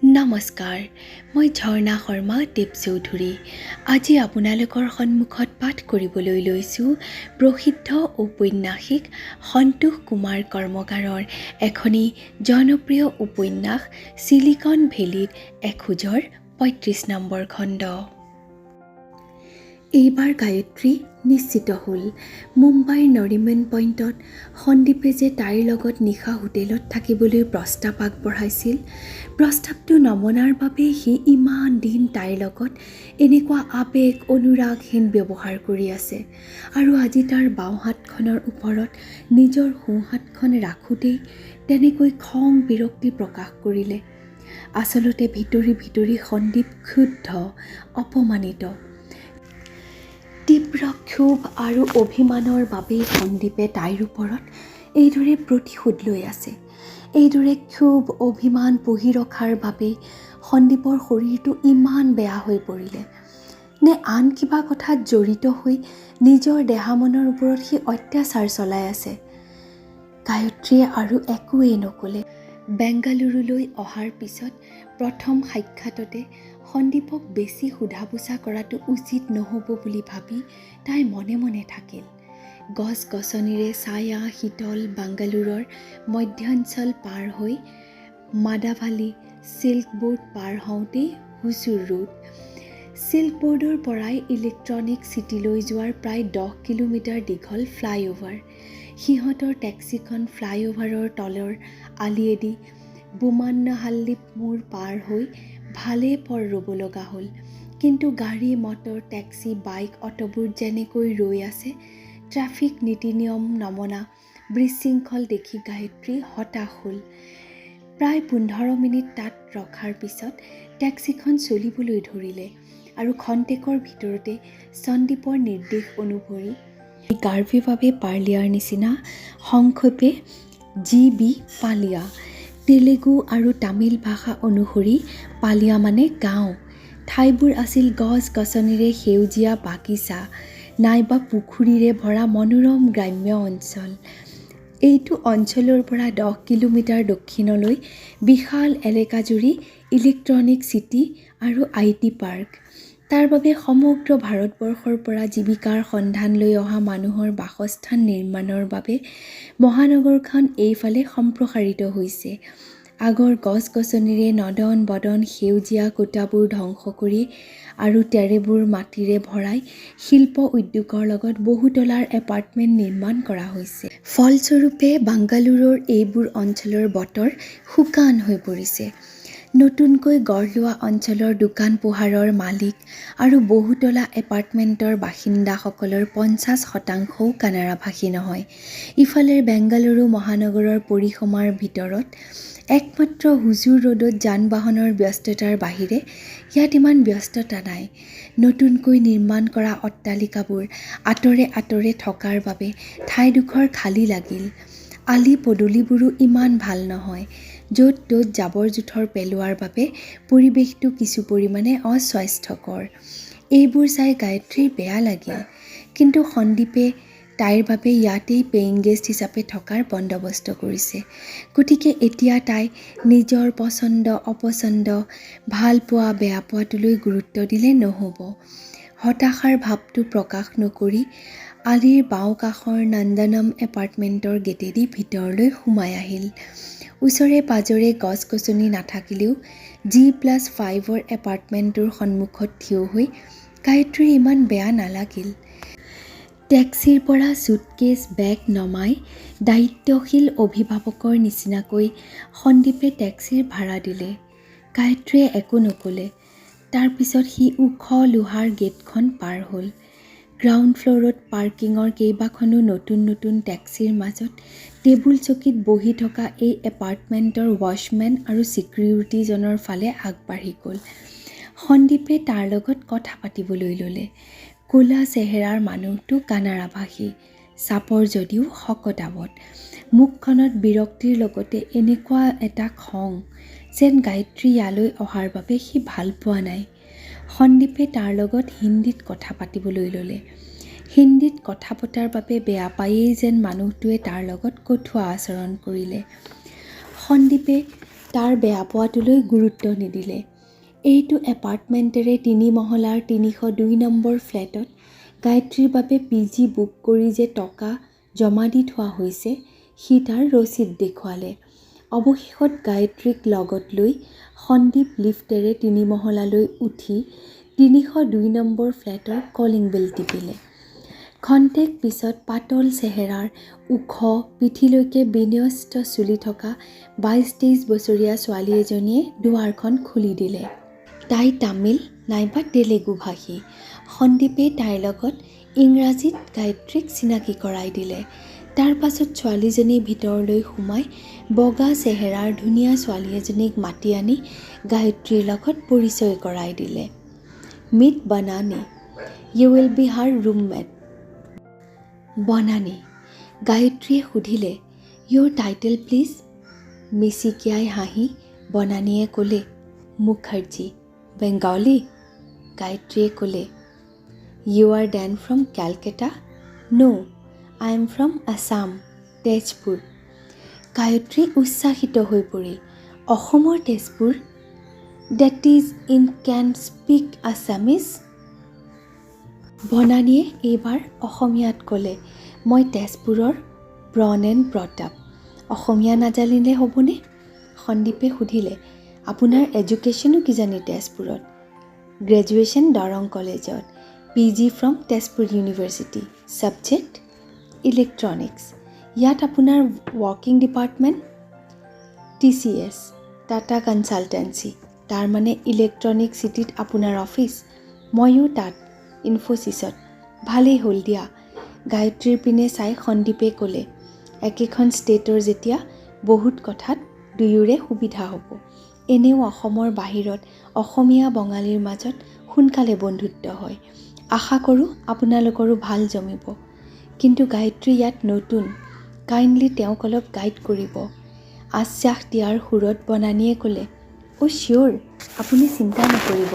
নমস্কাৰ, মই ঝৰ্ণা শৰ্মা দেৱ চৌধুৰী। আজি আপোনালোকৰ সন্মুখত পাঠ কৰিবলৈ লৈছোঁ প্ৰসিদ্ধ ঔপন্যাসিক সন্তোষ কুমাৰ কৰ্মকাৰৰ এখনি জনপ্ৰিয় উপন্যাস চিলিকন ভেলীত এখোজৰ ৩৫ নম্বৰ খণ্ড। এইবাৰ গায়ত্ৰী নিশ্চিত হ'ল। মুম্বাইৰ নৰিমেন পইণ্টত সন্দীপে যে তাইৰ লগত নিশা হোটেলত থাকিবলৈ প্ৰস্তাৱ আগবঢ়াইছিল, প্ৰস্তাৱটো নমনাৰ বাবে সি ইমান দিন তাইৰ লগত এনেকুৱা আৱেগ অনুৰাগহীন ব্যৱহাৰ কৰি আছে আৰু আজি তাৰ বাওঁ হাতখনৰ ওপৰত নিজৰ সোঁ হাতখন ৰাখোঁতেই তেনেকৈ খং বিৰক্তি প্ৰকাশ কৰিলে। আচলতে ভিতৰি ভিতৰি সন্দীপ ক্ষুব্ধ, অপমানিত। তীব্ৰ ক্ষোভ আৰু অভিমানৰ বাবেই সন্দীপে তাইৰ ওপৰত এইদৰে প্ৰতিশোধ লৈ আছে। এইদৰে ক্ষোভ অভিমান পুহি ৰখাৰ বাবেই সন্দীপৰ শৰীৰটো ইমান বেয়া হৈ পৰিলে নে আন কিবা কথাত জড়িত হৈ নিজৰ দেহামনৰ ওপৰত সি অত্যাচাৰ চলাই আছে। গায়ত্ৰীয়ে আৰু একোৱেই নক'লে। বেংগালুৰুলৈ অহাৰ পিছত প্ৰথম সাক্ষাততে সন্দীপক বেছি সোধা পোছা কৰাটো উচিত নহ'ব বুলি ভাবি তাই মনে মনে থাকিল। গছ গছনিৰে ছায়া শীতল বাংগালুৰুৰ মধ্যাঞ্চল পাৰ হৈ মাদাভালী চিল্ক বোৰ্ড পাৰ হওঁতেই হুচুৰ ৰোড। চিল্ক বোৰ্ডৰ পৰাই ইলেক্ট্ৰনিক চিটিলৈ যোৱাৰ প্ৰায় 10 কিলোমিটাৰ দীঘল ফ্লাইঅভাৰ। সিহঁতৰ টেক্সিখন ফ্লাইঅভাৰৰ তলৰ আলিয়েদি বোমান্নাহাল্লি মূৰ পাৰ হৈ ভালে পৰ ৰ'ব লগা হ'ল। কিন্তু গাড়ী মটৰ টেক্সি বাইক অটোবোৰ যেনেকৈ ৰৈ আছে, ট্ৰাফিক নীতি নিয়ম নমনা বিশৃংখল দেখি গায়ত্ৰী হতাশ হ'ল। প্ৰায় 15 মিনিট তাত ৰখাৰ পিছত টেক্সিখন চলিবলৈ ধৰিলে আৰু খন্তেকৰ ভিতৰতে সন্দীপৰ নিৰ্দেশ অনুসৰি গাৰ্ভীভাৱে পাৰ্লিয়াৰ নিচিনা সংক্ষেপে GB পালিয়া, তেলেগু আৰু তামিল ভাষা অনুসৰি পালিয়া মানে গাঁও। ঠাইবোৰ আছিল গছ গছনিৰে সেউজীয়া বাগিচা নাইবা পুখুৰীৰে ভৰা মনোৰম গ্ৰাম্য অঞ্চল। এইটো অঞ্চলৰ পৰা 10 কিলোমিটাৰ দক্ষিণলৈ বিশাল এলেকাজুৰি ইলেক্ট্ৰনিক চিটি আৰু IT পাৰ্ক। তাৰ বাবে সমগ্ৰ ভাৰতবৰ্ষৰ পৰা জীৱিকাৰ সন্ধান লৈ অহা মানুহৰ বাসস্থান নিৰ্মাণৰ বাবে মহানগৰখন এইফালে সম্প্ৰসাৰিত হৈছে। আগৰ গছ গছনিৰে নদন বদন সেউজীয়া কোটাবোৰ ধ্বংস কৰি আৰু তেৰেবোৰ মাটিৰে ভৰাই শিল্প উদ্যোগৰ লগত বহুতলাৰ এপাৰ্টমেণ্ট নিৰ্মাণ কৰা হৈছে। ফলস্বৰূপে বাংগালুৰুৰ এইবোৰ অঞ্চলৰ বতৰ শুকান হৈ পৰিছে। নতুনকৈ গঢ় লোৱা অঞ্চলৰ দোকান পোহাৰৰ মালিক আৰু বহুতলা এপাৰ্টমেণ্টৰ বাসিন্দাসকলৰ 50% কানাড়াভাষী নহয়। ইফালে বেংগালুৰু মহানগৰৰ পৰিসীমাৰ ভিতৰত একমাত্ৰ হুজুৰ ৰোডত যান বাহনৰ ব্যস্ততাৰ বাহিৰে ইয়াত ইমান ব্যস্ততা নাই। নতুনকৈ নিৰ্মাণ কৰা অট্টালিকাবোৰ আঁতৰে আঁতৰে থকাৰ বাবে ঠাইডোখৰ খালী লাগিল। আলি পদূলিবোৰো ইমান ভাল নহয়। য'ত ত'ত জাবৰ জোথৰ পেলোৱাৰ বাবে পৰিৱেশটো কিছু পৰিমাণে অস্বাস্থ্যকৰ। এইবোৰ চাই গায়ত্ৰীৰ বেয়া লাগিল। কিন্তু সন্দীপে তাইৰ বাবে ইয়াতেই পেইং গেষ্ট হিচাপে থকাৰ বন্দবস্ত কৰিছে। গতিকে এতিয়া তাই নিজৰ পচন্দ অপচন্দ, ভাল পোৱা বেয়া পোৱাটোলৈ গুৰুত্ব দিলে নহ'ব। হতাশাৰ ভাৱটো প্ৰকাশ নকৰি আলিৰ বাওঁ কাষৰ নন্দনম এপাৰ্টমেণ্টৰ গেটেদি ভিতৰলৈ সোমাই আহিল। ওচৰে পাজৰে গছ গছনি নাথাকিলেও G+5ৰ এপাৰ্টমেণ্টটোৰ সন্মুখত থিয় হৈ গায়ত্ৰীৰ ইমান বেয়া নালাগিল। টেক্সিৰ পৰা চুটকেছ বেগ নমাই দায়িত্বশীল অভিভাৱকৰ নিচিনাকৈ সন্দীপে টেক্সিৰ ভাড়া দিলে। গায়ত্ৰীয়ে একো নক'লে। তাৰ পিছত সি ওখ লোহাৰ গেটখন পাৰ হ'ল। গ্ৰাউণ্ড ফ্ল'ৰত পাৰ্কিঙৰ কেইবাখনো নতুন নতুন টেক্সিৰ মাজত টেবুল চকীত বহি থকা এই এপাৰ্টমেণ্টৰ ৱাচমেন আৰু ছিকিউৰিটিজনৰ ফালে আগবাঢ়ি গ'ল। সন্দীপে তাৰ লগত কথা পাতিবলৈ ল'লে। ক'লা চেহেৰাৰ মানুহটো কানাড়াভাষী, চাপৰ যদিও শকত-আৱত। মুখখনত বিৰক্তিৰ লগতে এনেকুৱা এটা খং যেন গায়ত্ৰী ইয়ালৈ অহাৰ বাবে সি ভাল পোৱা নাই। সন্দীপে তাৰ লগত হিন্দীত কথা পাতিবলৈ ল'লে। হিন্দীত কথা পতাৰ বাবে বেয়া পায়েই যেন মানুহটোৱে তাৰ লগত কঠুৱা আচৰণ কৰিলে। সন্দীপে তাৰ বেয়া পোৱাটোলৈ গুৰুত্ব নিদিলে। এইটো এপাৰ্টমেণ্টেৰে 3 মহলাৰ 302 নম্বৰ ফ্লেটত গায়ত্ৰীৰ বাবে PG বুক কৰি যে টকা জমা দি থোৱা হৈছে সি তাৰ ৰচিদ দেখুৱালে। অৱশেষত গায়ত্ৰীক লগত লৈ সন্দীপ লিফ্টেৰে 3 মহলালৈ উঠি 302 নম্বৰ ফ্লেটৰ কলিং বেল টিপিলে। খন্তেক পিছত পাতল চেহেৰাৰ ওখ পিঠিলৈকে বিন্যস্ত চুলি থকা 22-23 বছৰীয়া ছোৱালী এজনীয়ে দুৱাৰখন খুলি দিলে। তাই তামিল নাইবা তেলেগু ভাষী। সন্দীপে তাইৰ লগত ইংৰাজীত গায়ত্ৰীক চিনাকি কৰাই দিলে। তাৰ পাছত ছোৱালীজনী ভিতৰলৈ সোমাই বগা চেহেৰাৰ ধুনীয়া ছোৱালী এজনীক মাতি আনি গায়ত্ৰীৰ লগত পৰিচয় কৰাই দিলে। Meet Banani, you will be her roommate. Banani. গায়ত্ৰীয়ে সুধিলে, ইউৰ টাইটেল প্লিজ। মিচিকিয়াই হাঁহি বনানীয়ে ক'লে, মুখাৰ্জী। বেংগলী। গায়ত্ৰীয়ে ক'লে, you are then from Calcutta. No' I am from Assam, Tezpur. Gayatri উচ্ছ্বাসিত হৈ পৰিল। অসমৰ Tezpur? That is in can speak Assamese. বনানীয়ে এইবাৰ অসমীয়াত ক'লে, মই তেজপুৰৰ ব্ৰন এণ্ড ব্ৰট আপ। অসমীয়া নাজানিলে হ'বনে? সন্দীপে সুধিলে, আপোনাৰ এডুকেশ্যনো কিজানি তেজপুৰত? গ্ৰেজুৱেশ্যন দৰং কলেজত, PG from Tezpur university, subject electronics. ইয়াত আপোনাৰ working department TCS, Tata consultancy, তাৰমানে ইলেক্ট্ৰনিক চিটিত আপোনাৰ অফিচ। ময়ো তাত ইনফ'চিছত। ভালেই হ'ল দিয়া। গায়ত্ৰীৰ পিনে চাই সন্দীপে ক'লে, একেখন ষ্টেটৰ যেতিয়া বহুত কথাত দুয়োৰে সুবিধা হ'ব। এনেও অসমৰ বাহিৰত অসমীয়া বঙালীৰ মাজত সোনকালে বন্ধুত্ব হয়। আশা কৰোঁ আপোনালোকৰো ভাল জমিব। কিন্তু গায়ত্ৰী ইয়াত নতুন, কাইণ্ডলি তেওঁক অলপ গাইড কৰিব। আশ্বাস দিয়াৰ সুৰত বনানীয়ে ক'লে, অ' চিয়'ৰ, আপুনি চিন্তা নকৰিব।